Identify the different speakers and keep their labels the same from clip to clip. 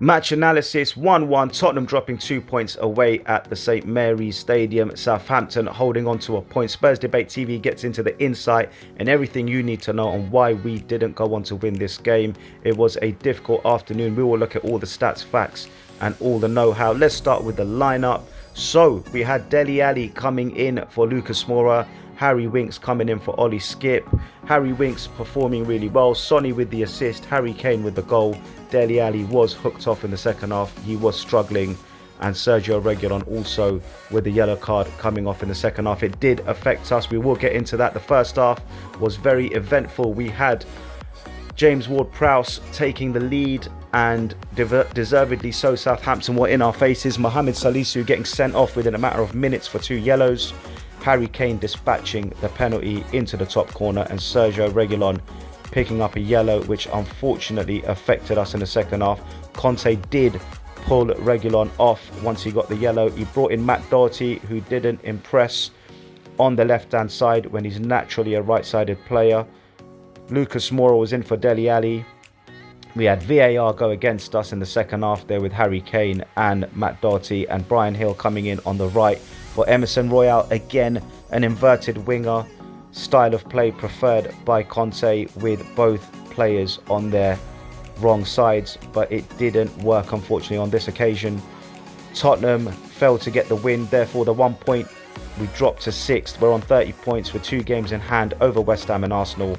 Speaker 1: Match analysis 1-1, Tottenham dropping 2 points away at the St Mary's Stadium, Southampton holding on to a point. Spurs Debate TV gets into the insight and everything you need to know on why we didn't go on to win this game. It was a difficult afternoon. We will look at all the stats, facts and all the know-how. Let's start with the lineup. So we had Dele Alli coming in for Lucas Moura, Harry Winks coming in for Ollie Skip. Harry Winks performing really well, Sonny with the assist, Harry Kane with the goal. Dele Alli was hooked off in the second half, he was struggling, and Sergio Reguilon also with the yellow card coming off in the second half. It did affect us, we will get into that. The first half was very eventful. We had James Ward-Prowse taking the lead, and deservedly so. Southampton were in our faces. Mohamed Salisu getting sent off within a matter of minutes for 2 yellows. Harry Kane dispatching the penalty into the top corner, and Sergio Reguilon picking up a yellow, which unfortunately affected us in the second half. Conte did pull Reguilon off once he got the yellow. He brought in Matt Doherty, who didn't impress on the left-hand side when he's naturally a right-sided player. Lucas Moura was in for Dele Alli. We had VAR go against us in the second half there with Harry Kane and Matt Doherty, and Brian Hill coming in on the right for Emerson Royal. Again, an inverted winger style of play preferred by Conte, with both players on their wrong sides, but it didn't work unfortunately on this occasion. Tottenham failed to get the win, therefore the 1 point we dropped to 6th. We're on 30 points with 2 games in hand over West Ham and Arsenal.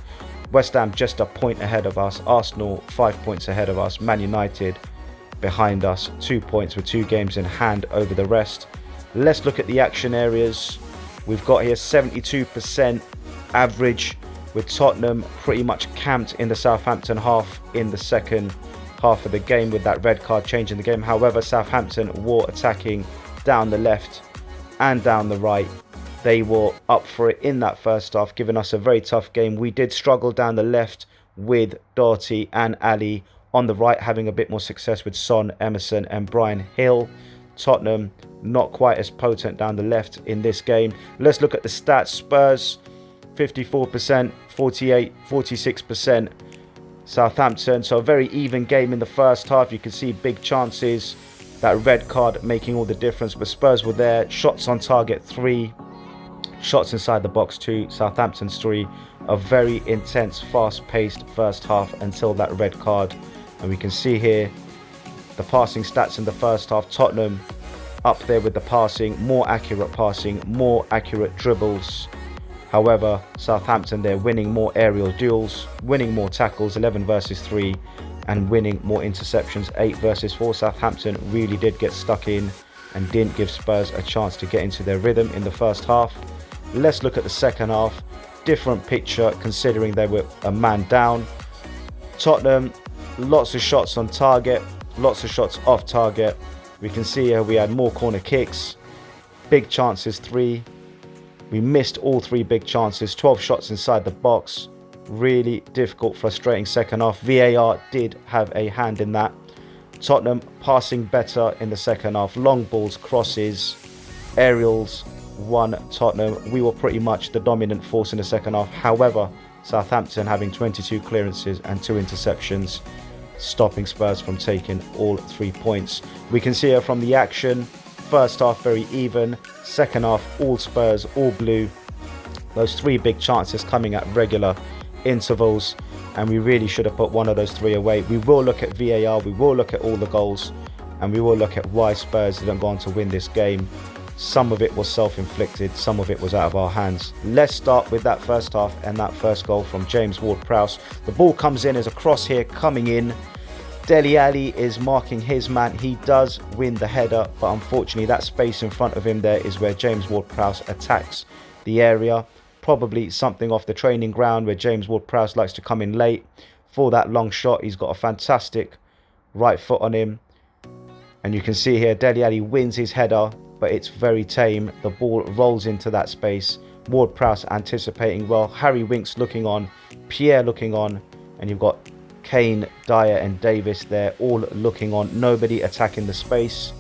Speaker 1: West Ham just a point ahead of us, Arsenal 5 points ahead of us, Man United behind us 2 points with 2 games in hand over the rest. Let's look at the action areas. We've got here 72% average, with Tottenham pretty much camped in the Southampton half in the second half of the game, with that red card changing the game. However, Southampton were attacking down the left and down the right. They were up for it in that first half, giving us a very tough game. We did struggle down the left with Doherty and Ali, on the right having a bit more success with Son, Emerson and Brian Hill. Tottenham not quite as potent down the left in this game. Let's look at the stats. Spurs 54%, 48, 46%. Southampton, so a very even game in the first half. You can see big chances, that red card making all the difference, but Spurs were there. Shots on target 3, shots inside the box 2, Southampton's 3. A very intense, fast-paced first half until that red card. And we can see here the passing stats in the first half. Tottenham up there with the passing, more accurate dribbles. However, Southampton, they're winning more aerial duels, winning more tackles, 11 versus 3, and winning more interceptions, 8 versus 4. Southampton really did get stuck in and didn't give Spurs a chance to get into their rhythm in the first half. Let's look at the second half. Different picture considering they were a man down. Tottenham, lots of shots on target, lots of shots off target. We can see here we had more corner kicks, big chances 3. We missed all 3 big chances, 12 shots inside the box. Really difficult, frustrating second half. VAR did have a hand in that. Tottenham passing better in the second half. Long balls, crosses, aerials won Tottenham. We were pretty much the dominant force in the second half. However, Southampton having 22 clearances and 2 interceptions, stopping Spurs from taking all 3 points. We can see here from the action, first half very even, second half all Spurs, all blue. Those 3 big chances coming at regular intervals, and we really should have put one of those 3 away. We will look at VAR, we will look at all the goals, and we will look at why Spurs didn't go on to win this game. Some of it was self-inflicted, some of it was out of our hands. Let's start with that first half and that first goal from James Ward-Prowse. The ball comes in as a cross here, coming in. Dele Alli is marking his man. He does win the header, but unfortunately that space in front of him there is where James Ward-Prowse attacks the area. Probably something off the training ground where James Ward-Prowse likes to come in late for that long shot. He's got a fantastic right foot on him. And you can see here Dele Alli wins his header, but it's very tame. The ball rolls into that space. Ward-Prowse anticipating well. Harry Winks looking on. Pierre looking on. And you've got Kane, Dyer and Davis there all looking on. Nobody attacking the space,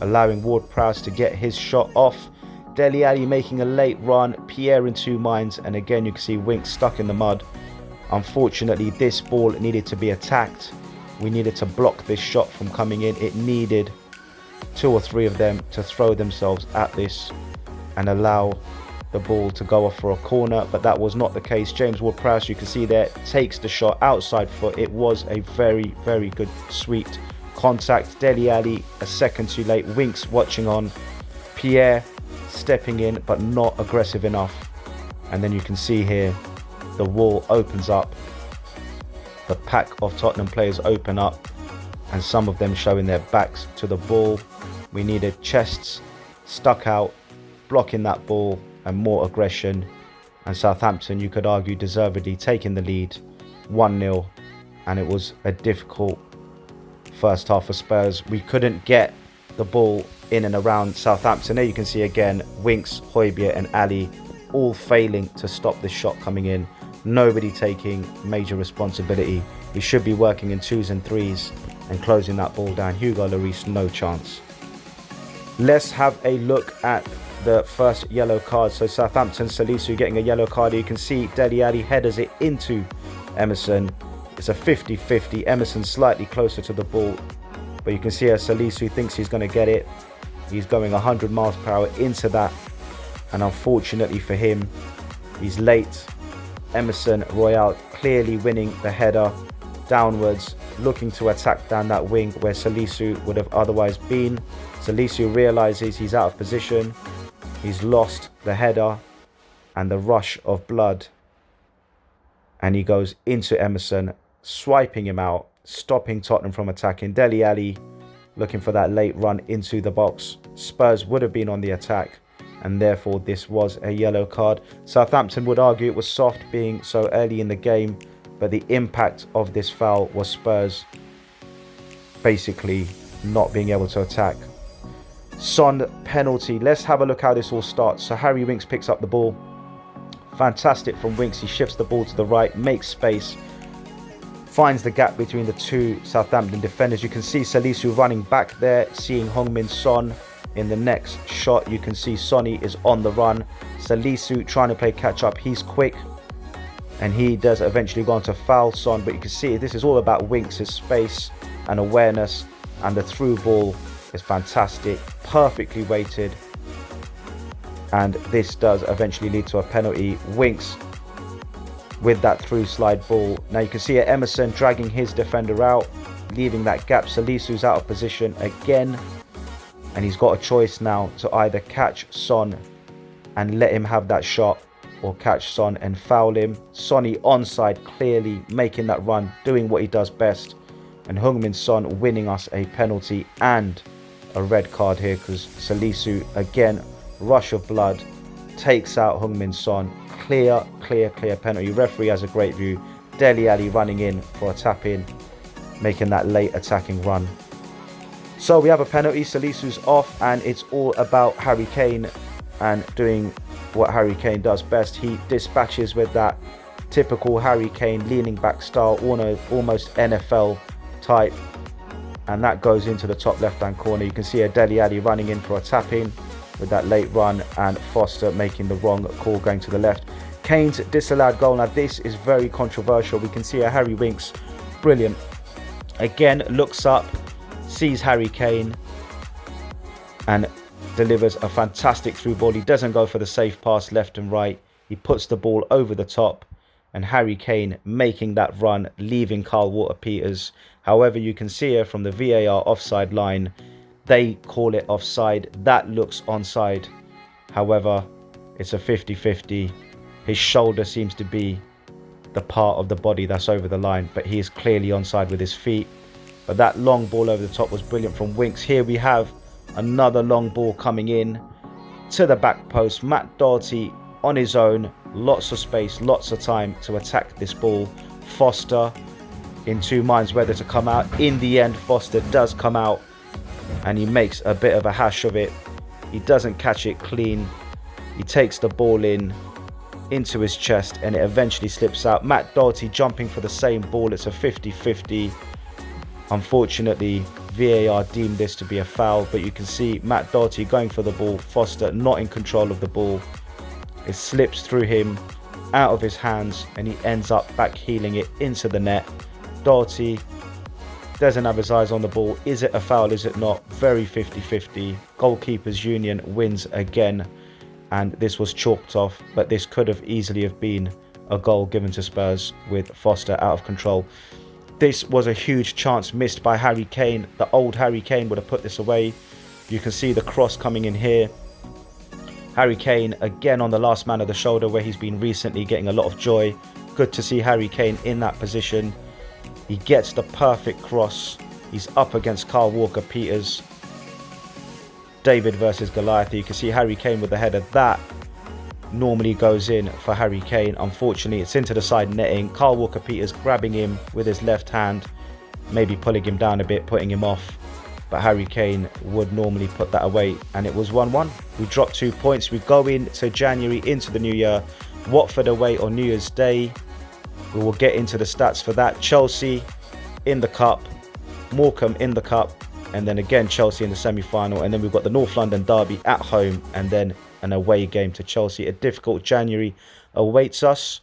Speaker 1: allowing Ward-Prowse to get his shot off. Dele Alli making a late run. Pierre in 2 minds. And again, you can see Winks stuck in the mud. Unfortunately, this ball needed to be attacked. We needed to block this shot from coming in. It needed 2 or 3 of them to throw themselves at this and allow the ball to go off for a corner, but that was not the case. James Ward-Prowse, you can see there, takes the shot outside foot. It was a very, very good, sweet contact. Dele Alli a second too late. Winks watching on. Pierre stepping in, but not aggressive enough. And then you can see here, the wall opens up. The pack of Tottenham players open up, and some of them showing their backs to the ball. We needed chests stuck out, blocking that ball, and more aggression. And Southampton, you could argue, deservedly taking the lead 1-0. And it was a difficult first half for Spurs. We couldn't get the ball in and around Southampton. There you can see again, Winks, Højbjerg and Ali all failing to stop this shot coming in. Nobody taking major responsibility. We should be working in 2s and 3s and closing that ball down. Hugo Lloris, no chance. Let's have a look at the first yellow card. So Southampton, Salisu getting a yellow card. You can see Dele Alli headers it into Emerson. It's a 50-50. Emerson slightly closer to the ball, but you can see as Salisu thinks he's going to get it. He's going 100 miles per hour into that, and unfortunately for him, he's late. Emerson Royal clearly winning the header downwards, looking to attack down that wing where Salisu would have otherwise been. Salisu realizes he's out of position. He's lost the header and the rush of blood, and he goes into Emerson, swiping him out, stopping Tottenham from attacking. Dele Alli looking for that late run into the box. Spurs would have been on the attack, and therefore this was a yellow card. Southampton would argue it was soft being so early in the game, but the impact of this foul was Spurs basically not being able to attack. Son penalty. Let's have a look how this all starts. So Harry Winks picks up the ball. Fantastic from Winks. He shifts the ball to the right, makes space, finds the gap between the 2 Southampton defenders. You can see Salisu running back there, seeing Heung-min Son. In the next shot, you can see Sonny is on the run. Salisu trying to play catch up. He's quick, and he does eventually go on to foul Son. But you can see this is all about Winks' space and awareness, and the through ball is fantastic, perfectly weighted, and this does eventually lead to a penalty. Winks with that through slide ball. Now you can see Emerson dragging his defender out, leaving that gap. Salisu's out of position again, and he's got a choice now to either catch Son and let him have that shot, or catch Son and foul him. Sonny onside, clearly making that run, doing what he does best, and Heung-min Son winning us a penalty and a red card here, because Salisu again, rush of blood, takes out Heung-min Son. Clear penalty. Referee has a great view. Dele Alli running in for a tap in, making that late attacking run. So we have a penalty. Salisu's off, and it's all about Harry Kane and doing what Harry Kane does best. He dispatches with that typical Harry Kane leaning back style, almost NFL type, and that goes into the top left hand corner. You can see a Dele Alli running in for a tap in with that late run, and Foster making the wrong call going to the left. Kane's disallowed goal. Now this is very controversial. We can see a Harry Winks, brilliant, again looks up, sees Harry Kane and delivers a fantastic through ball. He doesn't go for the safe pass left and right. He puts the ball over the top, and Harry Kane making that run, leaving Kyle Walker-Peters. However, you can see here from the VAR offside line, they call it offside. That looks onside. However, it's a 50-50. His shoulder seems to be the part of the body that's over the line, but he is clearly onside with his feet. But that long ball over the top was brilliant from Winks. Here we have another long ball coming in to the back post. Matt Doherty on his own, lots of space, lots of time to attack this ball. Foster in 2 minds whether to come out. In the end, Foster does come out, and he makes a bit of a hash of it. He doesn't catch it clean. He takes the ball into his chest, and it eventually slips out. Matt Doherty jumping for the same ball. It's a 50-50. Unfortunately, VAR deemed this to be a foul, but you can see Matt Doherty going for the ball. Foster not in control of the ball. It slips through him, out of his hands, and he ends up back heeling it into the net. Doherty Doesn't have his eyes on the ball. Is it a foul? Is it not? Very 50-50. Goalkeepers Union wins again. And this was chalked off. But this could have easily have been a goal given to Spurs with Foster out of control. This was a huge chance missed by Harry Kane. The old Harry Kane would have put this away. You can see the cross coming in here. Harry Kane again on the last man of the shoulder, where he's been recently getting a lot of joy. Good to see Harry Kane in that position. He gets the perfect cross. He's up against Kyle Walker-Peters. David versus Goliath. You can see Harry Kane with the header. That normally goes in for Harry Kane. Unfortunately, it's into the side netting. Kyle Walker-Peters grabbing him with his left hand. Maybe pulling him down a bit, putting him off. But Harry Kane would normally put that away. And it was 1-1. We dropped 2 points. We go into January, into the new year. Watford away on New Year's Day. We will get into the stats for that. Chelsea in the cup, Morecambe in the cup, and then again Chelsea in the semi-final. And then we've got the North London derby at home, and then an away game to Chelsea. A difficult January awaits us.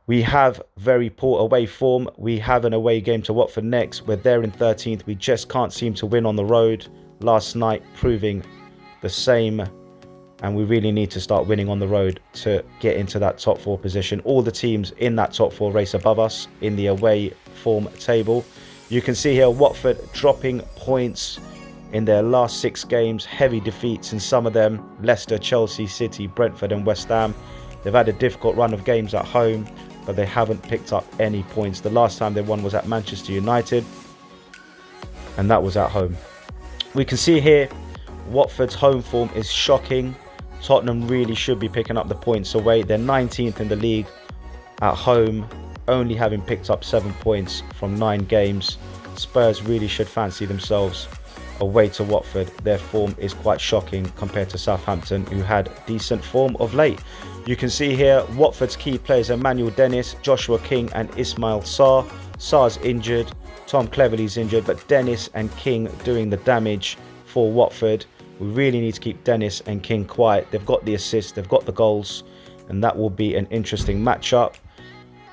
Speaker 1: We have very poor away form. We have an away game to Watford next. We're there in 13th. We just can't seem to win on the road. Last night proving the same. And we really need to start winning on the road to get into that top 4 position. All the teams in that top 4 race above us in the away form table. You can see here Watford dropping points in their last 6 games. Heavy defeats in some of them. Leicester, Chelsea, City, Brentford and West Ham. They've had a difficult run of games at home, but they haven't picked up any points. The last time they won was at Manchester United, and that was at home. We can see here Watford's home form is shocking. Tottenham really should be picking up the points away. They're 19th in the league at home, only having picked up 7 points from 9 games. Spurs really should fancy themselves away to Watford. Their form is quite shocking compared to Southampton, who had decent form of late. You can see here Watford's key players: Emmanuel Dennis, Joshua King and Ismail Sarr. Sarr's injured, Tom Cleverley's injured, but Dennis and King doing the damage for Watford. We really need to keep Dennis and King quiet. They've got the assists, they've got the goals, and that will be an interesting matchup.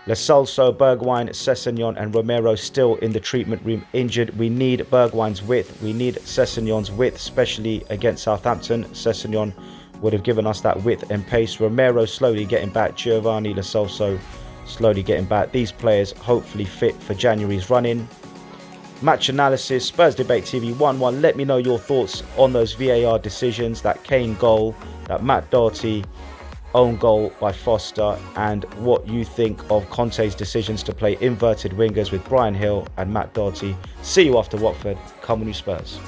Speaker 1: Lo Celso, Bergwijn, Sessegnon and Romero still in the treatment room injured. We need Bergwijn's width. We need Sessegnon's width, especially against Southampton. Sessegnon would have given us that width and pace. Romero slowly getting back. Giovanni Lo Celso slowly getting back. These players hopefully fit for January's run-in. Match analysis, Spurs Debate TV 1-1. Let me know your thoughts on those VAR decisions, that Kane goal, that Matt Doherty own goal by Foster, and what you think of Conte's decisions to play inverted wingers with Brian Hill and Matt Doherty. See you after Watford. Come on, you Spurs.